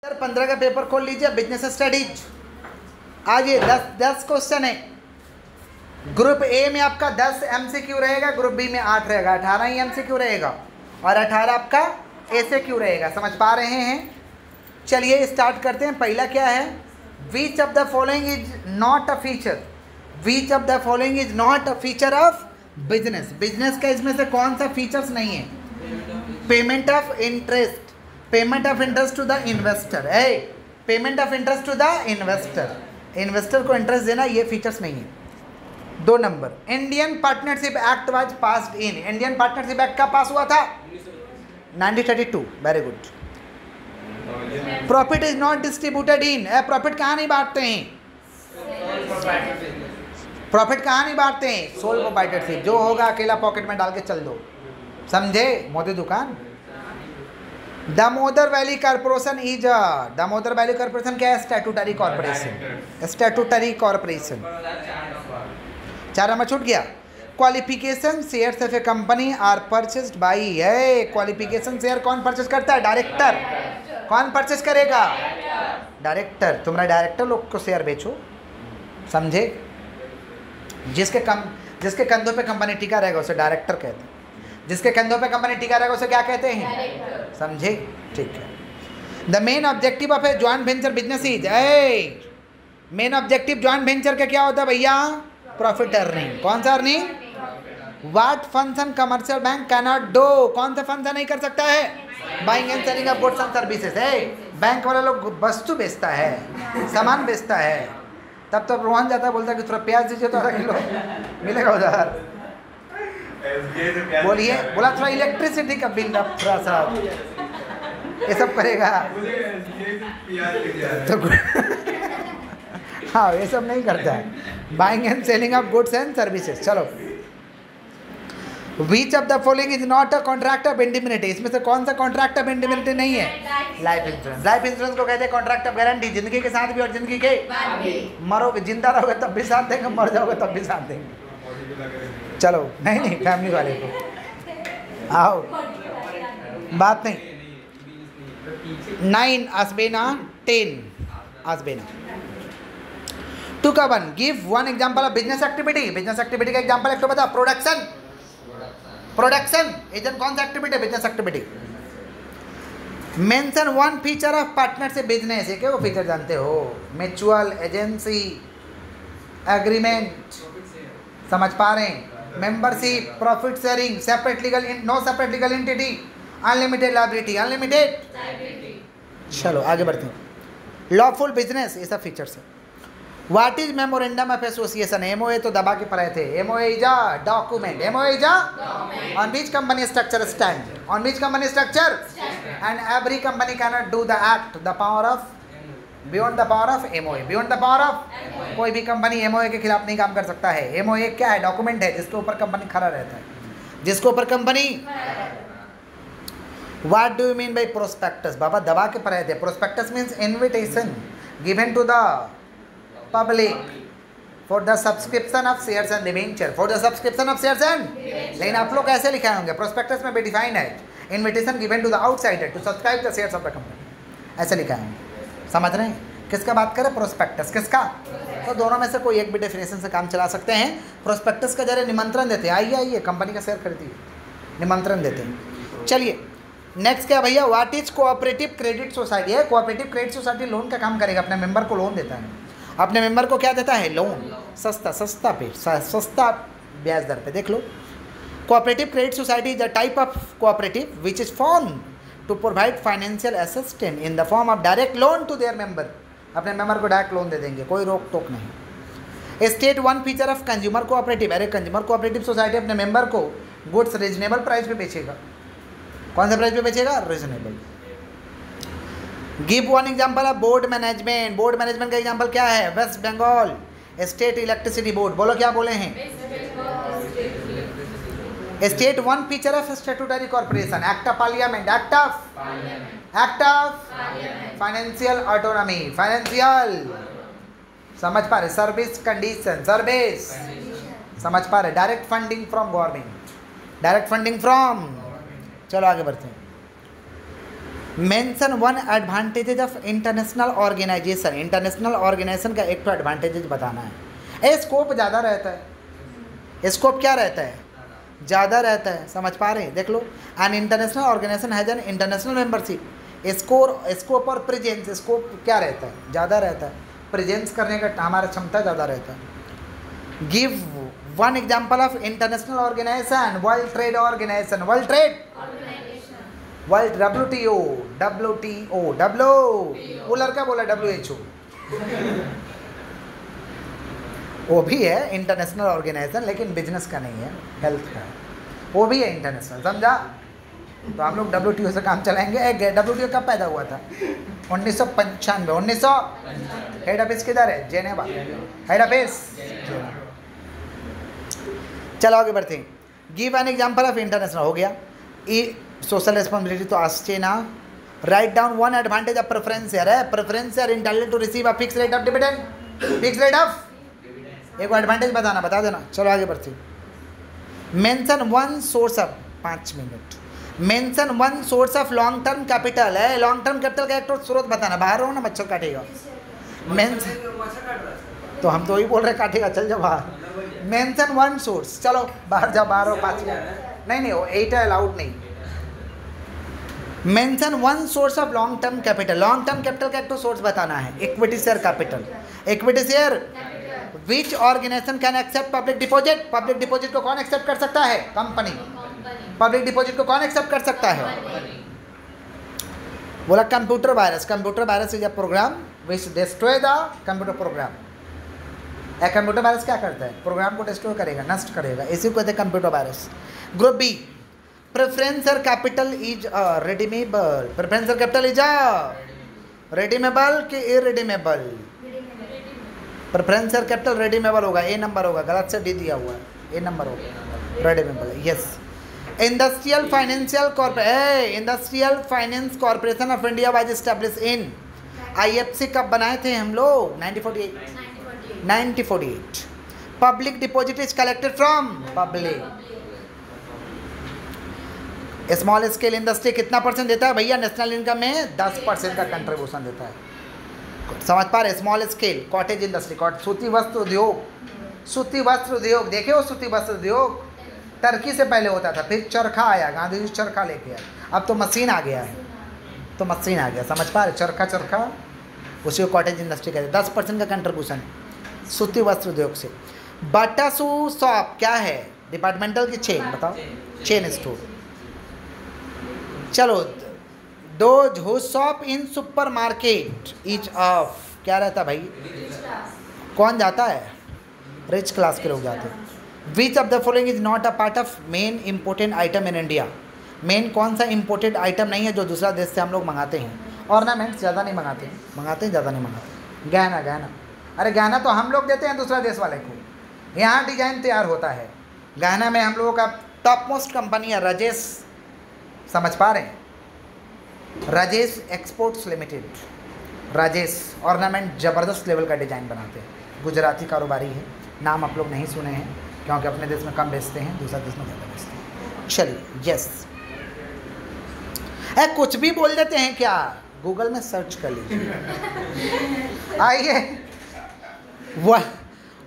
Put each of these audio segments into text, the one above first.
15 का पेपर खोल लीजिए, बिजनेस स्टडीज। आज ये 10 क्वेश्चन है। ग्रुप ए में आपका 10 MCQ रहेगा, ग्रुप बी में 8 रहेगा, 18 ही MCQ रहेगा और 18 आपका ACQ रहेगा। समझ पा रहे हैं? चलिए स्टार्ट करते हैं। पहला क्या है? Which of the following is not a feature, which of the following is not a feature of business. Business का इसमें से कौन सा फीचर्स नहीं है? Payment of interest, payment of interest to the investor है, payment of interest to the investor, investor को interest देना, ये फीचर्स नहीं है। 2 number, Indian partnership act was passed in, Indian partnership act का पास हुआ था 1932। Very good. Profit is not distributed in, profit कहाँ नहीं बांटते हैं? प्रॉफिट कहाँ नहीं बांटते हैं? Sole proprietorship. जो होगा अकेला पॉकेट में डाल के चल दो, समझे? मोदी दुकान। Damodar valley corporation is a, Damodar valley corporation क्या है? Statutory corporation, statutory corporation. 4 number छूट गया। Qualification shares of a company are purchased by, है क्वालिफिकेशन शेयर कौन परचेज करता है? डायरेक्टर। कौन परचेज करेगा? डायरेक्टर। तुम्हारा डायरेक्टर लोग को शेयर बेचो, समझे? जिसके कंधों पे कंपनी टिका रहेगा उसे डायरेक्टर कहते हैं, जिसके कंधों पे कंपनी टिका रहेगा उसे क्या कहते हैं? समझे? ठीक है। The main objective of a joint venture business is, main objective joint venture का क्या होता है भैया? Profit earning. कौन सा earning? What function commercial bank can not do, कौन सा फंक्शन नहीं कर सकता है? Buying and selling of goods and services है। बैंक वाला लोग वस्तु बेचता है, सामान बेचता है, तब तो रोहन जाता है, बोलता है कि थोड़ा प्याज दीजिए तो 1 किलो मिलेगा उधर। बोलिए, बोला थोड़ा इलेक्ट्रिसिटी का बिल अब थोड़ा सा, ये सब करेगा तो हाँ, ये सब नहीं करता है। Buying and selling of goods and services. चलो, which of the following is not a contract of indemnity, इसमें से कौन सा कॉन्ट्रैक्ट ऑफ इंडिमिनिटी नहीं है? Life insurance. लाइफ इंश्योरेंस को कहते हैं कॉन्ट्रैक्ट ऑफ गारंटी, जिंदगी के साथ भी और जिंदगी के मरोगे, जिंदा रहोगे तब भी साथ देंगे, मर जाओगे तब भी साथ देंगे। चलो, नहीं फैमिली वाले को आओ, बात नहीं। 9 असबेना 10 असबेना। 2 का 1, give 1 example of business activity. Business activity का एग्जांपल एक तो बता। प्रोडक्शन, प्रोडक्शन एजेंट कौन सा एक्टिविटी है? Business activity. Mention 1 feature of partnership business, ये क्या वो फीचर जानते हो? म्यूचुअल, एजेंसी, एग्रीमेंट, समझ पा रहे हैं? Membership, profit sharing, separate legal, no separate legal entity, unlimited liability, unlimited. चलो आगे बढ़ते हैं। लॉफुल बिजनेस, ये सब फीचर्स है। What is memorandum of association? MOA तो दबा के पढ़े थे। MOA is a document, MOA is a on which company structure stand, on which company structure and every company can not do the act the power of, beyond the power of MOA, beyond the power of. कोई भी company MOA के खिलाफ नहीं काम कर सकता है। MOA क्या है? डॉक्यूमेंट है जिसके ऊपर कंपनी खड़ा रहता है, जिसके ऊपर company. What do you mean by prospectus? बाबा दबा के पढ़े थे। Prospectus means invitation given to the public for the subscription of shares and debenture, for the subscription of shares and, लेकिन आप लोग कैसे लिखाए होंगे? प्रोस्पेक्टस में भी डिफाइंड है, invitation given to the outsider to subscribe the shares of the company, ऐसे लिखा है। समझ रहे हैं? किसका बात करें? प्रोस्पेक्टस। किसका? तो दोनों में से कोई एक भी डेफिनेशन से काम चला सकते हैं। प्रोस्पेक्टस का जरिए निमंत्रण देते हैं, आइए कंपनी का शेयर खरीदिए, निमंत्रण देते हैं। चलिए नेक्स्ट क्या भैया? What is cooperative credit society? है कोऑपरेटिव क्रेडिट सोसाइटी लोन का काम करेगा, अपने मेंबर को लोन देता है, अपने मेंबर को क्या देता है? लोन, सस्ता पे, सस्ता ब्याज दर पे। देख लो, cooperative credit society is a type of cooperative which is form to provide financial assistance in the form of direct loan to their member. अपने मेंबर को डायरेक्ट लोन दे देंगे, कोई रोक टोक नहीं। State 1 feature of consumer cooperative, अरे consumer cooperative society अपने मेंबर को गुड्स रीजनेबल प्राइस पे बेचेगा। कौन सा प्राइस पे बेचेगा? Reasonable. Give 1 example of board management. Board management का एग्जांपल क्या है? West Bengal state electricity board. बोलो क्या बोले हैं? State 1 feature of statutory corporation, act of parliament, act of financial autonomy, financial, समझ पा रहे? सर्विस कंडीशन, सर्विस, समझ पा रहे? Direct funding from government, direct funding from. चलो आगे बढ़ते हैं। Mention one advantages of international organization. International organization का एक तो एडवांटेजेज बताना है। स्कोप ज़्यादा रहता है। स्कोप क्या रहता है? ज़्यादा रहता है। समझ पा रहे हैं? देख लो, an international organisation has an international membership. Scope और प्रेजेंस, स्कोप क्या रहता है? ज़्यादा रहता है। प्रेजेंस करने का हमारा क्षमता ज़्यादा रहता है। Give one example of international organization. World trade organization, world trade, world WTO, वो लड़का बोला WHO, वो भी है इंटरनेशनल ऑर्गेनाइजेशन, लेकिन बिजनेस का नहीं है, हेल्थ का है। वो भी है इंटरनेशनल, समझा? तो हम लोग WTO से काम चलाएंगे। WTO कब पैदा हुआ था? 1995। हेड ऑफिस किधर है? जेनेवा। Head office. चलो आगे बढ़ते हैं। Give an example of international हो गया। सोशल रिस्पॉन्सिबिलिटी तो आसचे ना। Write down one advantage of preference share है। Preference share entitled to receive a fix rate of dividend. Fix rate of, एक एडवांटेज बताना, बता देना। चलो आगे बढ़ते हैं। Mention one source of, 5 minute. Mention one source of long term capital है। लॉन्ग टर्म कैपिटल का एक तो स्रोत बताना। बाहर रहो ना, मच्छर काटेगा। तो हम तो वही बोल रहे काटेगा, चल जाओ बाहर। मेंशन वन सोर्स, चलो बाहर जाओ, बाहर हो 5 मिनट। नहीं 8 है, अलाउड नहीं। Mention one source of long term capital. Long term capital का एक तो सोर्स बताना है। Equity share capital. Equity share which organization can accept public deposit. Public deposit को कौन एक्सेप्ट कर सकता है? कंपनी। पब्लिक डिपॉजिट को कौन एक्सेप्ट कर सकता है? बोला computer virus. Computer virus is a program which destroy the computer program. Computer virus क्या करता है? प्रोग्राम को डिस्ट्रॉय करेगा, नष्ट करेगा, इसी को कहते हैं computer virus. Group B, preferential capital is redeemable. Preferential capital is redeemable कि इरिडीमेबल? प्रेफरेंशियल कैपिटल रिडीमेबल होगा, ए नंबर होगा, गलत से डी दिया हुआ है, ए नंबर होगा, redeemable. Yes. Industrial financial industrial finance corporation of India was establish in. IFC कब बनाए थे हम लोग? 1948। Public deposit is collected from public. Small scale industry कितना % देता है भैया? नेशनल इनकम में 10% का कंट्रीब्यूशन देता है। समझ पा रहे? स्मॉल स्केल कॉटेज इंडस्ट्री, सूती वस्त्र उद्योग। सूती वस्त्र उद्योग देखे हो? सूती वस्त्र उद्योग टर्की से पहले होता था, फिर चरखा आया, गांधी जी चरखा लेके आए, अब तो मशीन आ गया है। तो मशीन आ गया, समझ पा रहे? चरखा उसी को कॉटेज इंडस्ट्री कहते हैं। 10% का कंट्रीब्यूशन सूती वस्त्र उद्योग से। बाटा शॉप क्या है? डिपार्टमेंटल की चेन, बताओ, चेन स्टोर। चलो, दो who shop in super market each of, क्या रहता है भाई? कौन जाता है? रिच क्लास के लोग जाते हैं। विच of the following is not a part of main important item in India. Main कौन सा इंपोर्टेंट आइटम नहीं है जो दूसरा देश से हम लोग मंगाते हैं? ऑर्नामेंट्स ज़्यादा नहीं मंगाते हैं, ज़्यादा नहीं मंगाते। गहना, अरे गहना तो हम लोग देते हैं दूसरा देश वाले को, यहाँ डिजाइन तैयार होता है। गहना में हम लोगों का टॉप मोस्ट कंपनी है राजेश, समझ पा रहे हैं? Rajesh exports limited. Rajesh ornament ज़बरदस्त लेवल का डिज़ाइन बनाते हैं। गुजराती कारोबारी है, नाम आप लोग नहीं सुने हैं क्योंकि अपने देश में कम बेचते हैं, दूसरा देश में ज़्यादा बेचते हैं। चलिए, यस। कुछ भी बोल देते हैं क्या? गूगल में सर्च कर लीजिए। आइए,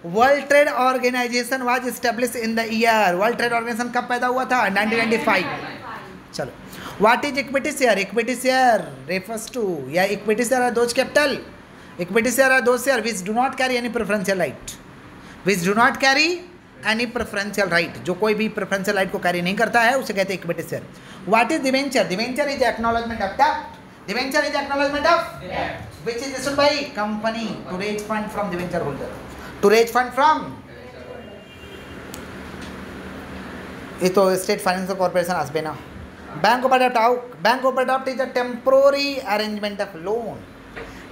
world trade organisation was establish in the year. World trade organisation कब पैदा हुआ था? 1995। चलो, what is equity share? Equity share refers to, या equity share are those capital, equity share are those share which do not carry any preferential right, which do not carry any preferential right, जो कोई भी preferential right को carry नहीं करता है उसे कहते हैं equity share. What is debenture? Debenture is acknowledgement of डेब्ट। Debenture is acknowledgement of which is issued by company to raise fund from debenture holder, to raise fund from, ये तो स्टेट फाइनेंशियल कॉर्पोरेशन आसबे ना। Bank overdraft is a temporary arrangement of loan,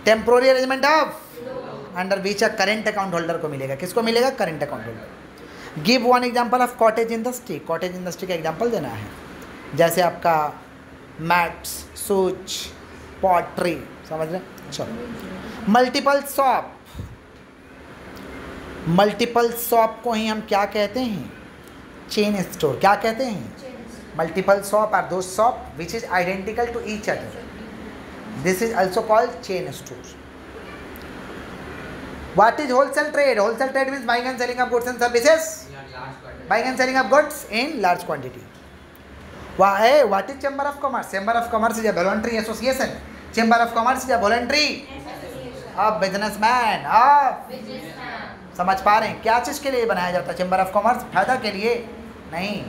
temporary arrangement of under which a current account holder को मिलेगा। किसको मिलेगा? Current account holder. Give one example of cottage industry. Cottage industry का example देना है, जैसे आपका मैट्स, सूच, पॉटरी, समझ रहे? चलो, मल्टीपल शॉप, मल्टीपल शॉप को ही हम क्या कहते हैं? Chain store. क्या कहते हैं? Multiple shop are those shop which is identical to each other, This is also called chain store. What is wholesale trade? Wholesale trade means buying and selling of goods and services. Buying and selling of goods in large quantity. What is Chamber of Commerce? Chamber of Commerce is a voluntary association. Chamber of Commerce is a voluntary of businessman. समझ पा रहे हैं क्या चीज़ के लिए बनाया जाता है चैम्बर ऑफ कॉमर्स? फायदा के लिए नहीं,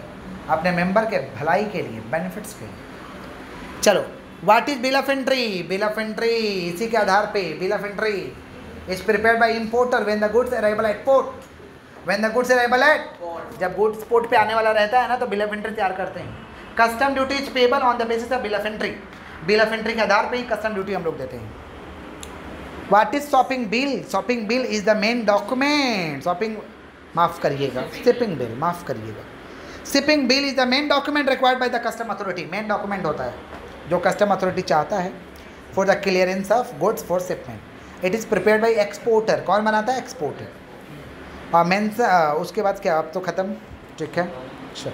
अपने मेंबर के भलाई के लिए, बेनिफिट्स के लिए। चलो, what is bill of entry? Bill of entry इसी के आधार पे bill of entry is prepared by importer when the goods arrival at port. When the goods arrival at, जब गुड्स पोर्ट पे आने वाला रहता है ना, तो बिल ऑफ एंट्री तैयार करते हैं। Custom duty is payable on the basis of bill of entry. Bill of entry के आधार पे ही कस्टम ड्यूटी हम लोग देते हैं। What is shopping bill? Shopping bill is the main document. Shopping, माफ़ करिएगा, shipping bill, माफ़ करिएगा। Shipping bill is the main document required by the custom authority. Main document होता है जो custom authority चाहता है for the clearance of goods for shipment. It is prepared by exporter. कौन बनाता है? Exporter। और मेंस उसके बाद क्या, अब तो ख़त्म, ठीक है, चलो।